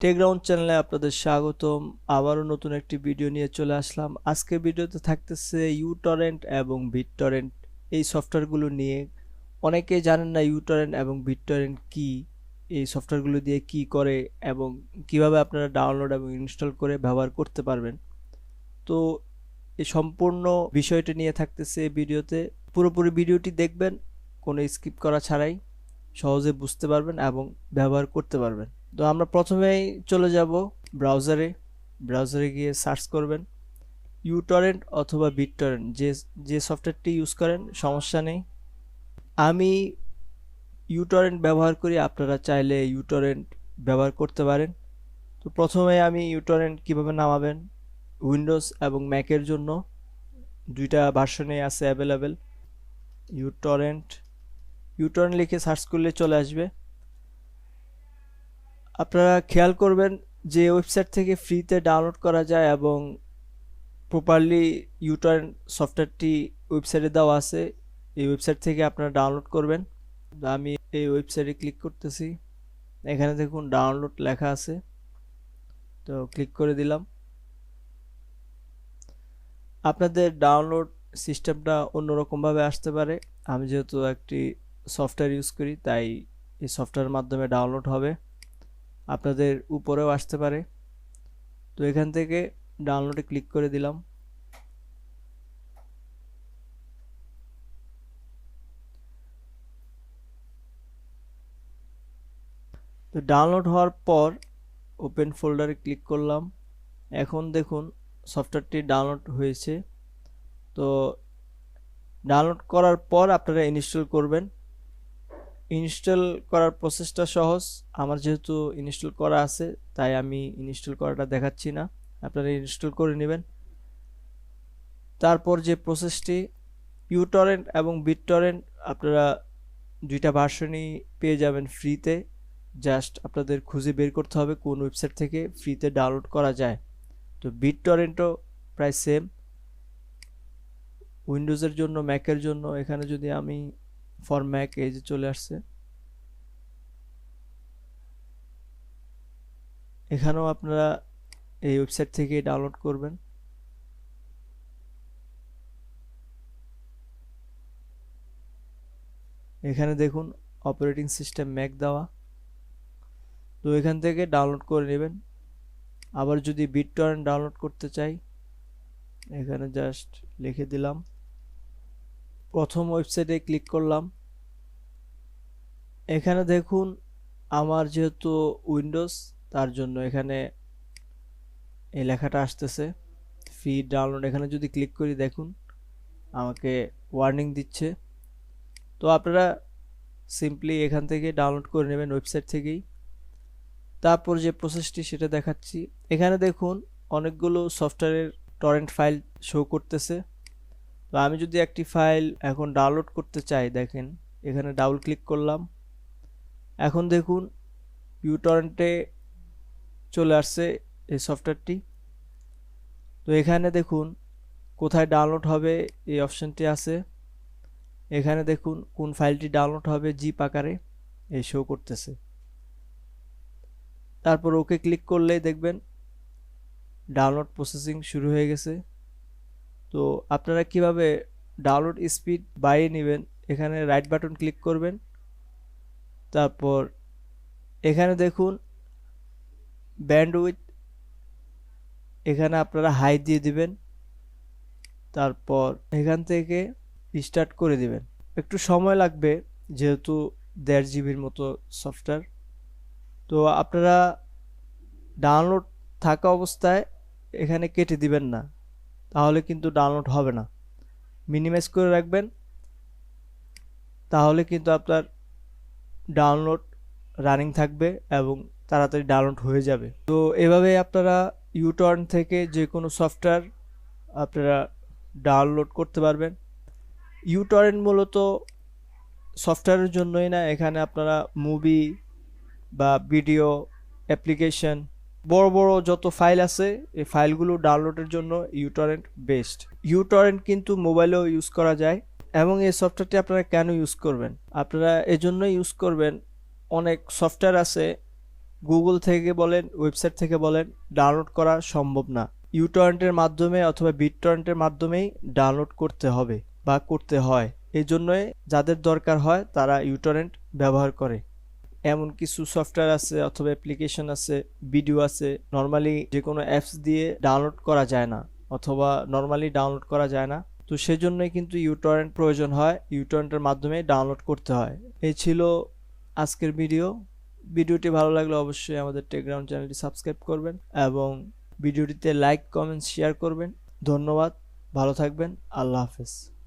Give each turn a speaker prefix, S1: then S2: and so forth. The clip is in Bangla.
S1: টেকগ্রাউন্ড চ্যানেলে আপনাদের স্বাগতম। আবারও নতুন একটি ভিডিও নিয়ে চলে আসলাম। আজকের ভিডিওতে থাকতেছে uTorrent এবং BitTorrent এই সফটওয়্যারগুলো নিয়ে। অনেকেই জানেন না uTorrent এবং BitTorrent কি, এই সফটওয়্যারগুলো দিয়ে কি করে এবং কিভাবে আপনারা ডাউনলোড এবং ইনস্টল করে ব্যবহার করতে পারবেন। তো এই সম্পূর্ণ বিষয়টি নিয়ে থাকতেছে এই ভিডিওতে। পুরোপুরি ভিডিওটি দেখবেন, কোনো স্কিপ করা ছাড়াই সহজে বুঝতে পারবেন এবং ব্যবহার করতে পারবেন। তো আমরা প্রথমেই চলে যাব ব্রাউজারে গিয়ে সার্চ করবেন uTorrent অথবা BitTorrent, যে সফটওয়্যারটি ইউজ করেন সমস্যা নেই। আমি uTorrent ব্যবহার করি, আপনারা চাইলে uTorrent ব্যবহার করতে পারেন। তো প্রথমে আমি uTorrent কিভাবে নামাবেন, উইন্ডোজ এবং ম্যাকের জন্য দুইটা ভার্সনে আছে অ্যাভেলেবেল। uTorrent লিখে সার্চ করলে চলে আসবে। আপনারা খেয়াল করবেন যে ওয়েবসাইট থেকে ফ্রিতে ডাউনলোড করা যায় এবং প্রপারলি uTorrent সফটওয়্যারটি ওয়েবসাইটে দেওয়া আছে। এই ওয়েবসাইট থেকে আপনারা ডাউনলোড করবেন। আমি এই ওয়েবসাইটে ক্লিক করতেছি, এখানে দেখুন ডাউনলোড লেখা আছে, তো ক্লিক করে দিলাম। আপনাদের ডাউনলোড সিস্টেমটা অন্যরকমভাবে আসতে পারে। আমি যেহেতু একটি সফটওয়্যার ইউজ করি তাই এই সফটওয়্যারের মাধ্যমে ডাউনলোড হবে, আপনাদের উপরেও আসতে পারে। তো এখান থেকে ডাউনলোডে ক্লিক করে দিলাম। তো ডাউনলোড হওয়ার পর ওপেন ফোল্ডারে ক্লিক করলাম। এখন দেখুন সফটওয়্যারটি ডাউনলোড হয়েছে। তো ডাউনলোড করার পর আপনারা ইনস্টল করবেন। ইনস্টল করার প্রসেসটা সহজ, আমার যেহেতু ইনস্টল করা আছে তাই আমি ইনস্টল করাটা দেখাচ্ছি না, আপনারা ইনস্টল করে নেবেন। তারপর যে প্রসেসটি, uTorrent এবং BitTorrent আপনারা দুইটা ভার্সনই পেয়ে যাবেন ফ্রিতে। জাস্ট আপনাদের খুঁজে বের করতে হবে কোন ওয়েবসাইট থেকে ফ্রিতে ডাউনলোড করা যায়। তো BitTorrentও প্রায় সেম, উইন্ডোজের জন্য ম্যাকের জন্য। এখানে যদি আমি ফর ম্যাক, এই যে চলে আসছে, এখানেও আপনারা এই ওয়েবসাইট থেকে ডাউনলোড করবেন। এখানে দেখুন অপারেটিং সিস্টেম ম্যাক দেওয়া, তো এখান থেকে ডাউনলোড করে নেবেন। আবার যদি BitTorrent ডাউনলোড করতে চাই, এখানে জাস্ট লিখে দিলাম, প্রথম ওয়েবসাইটে ক্লিক করলাম। এখানে দেখুন আমার যেহেতু উইন্ডোজ তার জন্য এখানে এই লেখাটা আসতেছে ফ্রি ডাউনলোড। এখানে যদি ক্লিক করি দেখুন আমাকে ওয়ার্নিং দিচ্ছে। তো আপনারা সিম্পলি এখান থেকে ডাউনলোড করে নেবেন ওয়েবসাইট থেকেই। তারপর যে প্রসেসটি সেটা দেখাচ্ছি। এখানে দেখুন অনেকগুলো সফটওয়্যারের টরেন্ট ফাইল শো করতেছে। তো আমি যদি একটি ফাইল এখন ডাউনলোড করতে চাই, দেখেন এখানে ডাবল ক্লিক করলাম। এখন দেখুন uTorrent-এ চলে আসছে এই সফটওয়্যারটি। তো এখানে দেখুন কোথায় ডাউনলোড হবে এই অপশনটি আছে। এখানে দেখুন কোন ফাইলটি ডাউনলোড হবে জিপ আকারে এই শো করতেছে। তারপর ওকে ক্লিক করলেই দেখবেন ডাউনলোড প্রসেসিং শুরু হয়ে গেছে। তো আপনারা কিভাবে ডাউনলোড স্পিড বাড়িয়ে নেবেন, এখানে রাইট বাটন ক্লিক করবেন। তারপর এখানে দেখুন ব্যান্ডউইথ, এখানে আপনারা হাই দিয়ে দিবেন। তারপর এখান থেকে স্টার্ট করে দিবেন। একটু সময় লাগবে যেহেতু 1.5 জিবির মতো সফটওয়্যার। তো আপনারা ডাউনলোড থাকা অবস্থায় এখানে কেটে দিবেন না, তাহলে কিন্তু ডাউনলোড হবে না। মিনিমাইজ করে রাখবেন, তাহলে কিন্তু আপনার ডাউনলোড রানিং থাকবে এবং তাড়াতাড়ি ডাউনলোড হয়ে যাবে। তো এভাবে আপনারা uTorrent থেকে যে কোনো সফটওয়্যার আপনারা ডাউনলোড করতে পারবেন। uTorrent মূলত সফটওয়্যারের জন্যই না, এখানে আপনারা মুভি বা ভিডিও অ্যাপ্লিকেশন, বড় বড় যত ফাইল আছে এই ফাইলগুলো ডাউনলোডের জন্য uTorrent বেস্ট। uTorrent কিন্তু মোবাইলেও ইউজ করা যায়। এবং এই সফটওয়্যারটি আপনারা কেন ইউজ করবেন, আপনারা এজন্য ইউজ করবেন, অনেক সফটওয়্যার আছে গুগল থেকে বলেন, ওয়েবসাইট থেকে বলেন, ডাউনলোড করা সম্ভব না। ইউটরেন্টের মাধ্যমে অথবা বিটটরেন্টের মাধ্যমেই ডাউনলোড করতে হবে বা করতে হয়। এই জন্যই যাদের দরকার হয় তারা ইউটরেন্ট ব্যবহার করে। এমন কিছু সফটওয়্যার আছে অথবা অ্যাপ্লিকেশন আছে, ভিডিও আছে, নর্মালি যে কোনো অ্যাপস দিয়ে ডাউনলোড করা যায় না অথবা নর্মালি ডাউনলোড করা যায় না। তো সেজন্যই কিন্তু ইউটরেন্ট প্রয়োজন হয়, ইউটরেন্টের মাধ্যমে ডাউনলোড করতে হয়। এই ছিল আজকের ভিডিও। ভিডিওটি ভালো লাগলে অবশ্যই আমাদের টেকগ্রাউন্ড চ্যানেলটি সাবস্ক্রাইব করবেন এবং ভিডিওটিতে লাইক, কমেন্ট, শেয়ার করবেন। ধন্যবাদ, ভালো থাকবেন, আল্লাহ হাফেজ।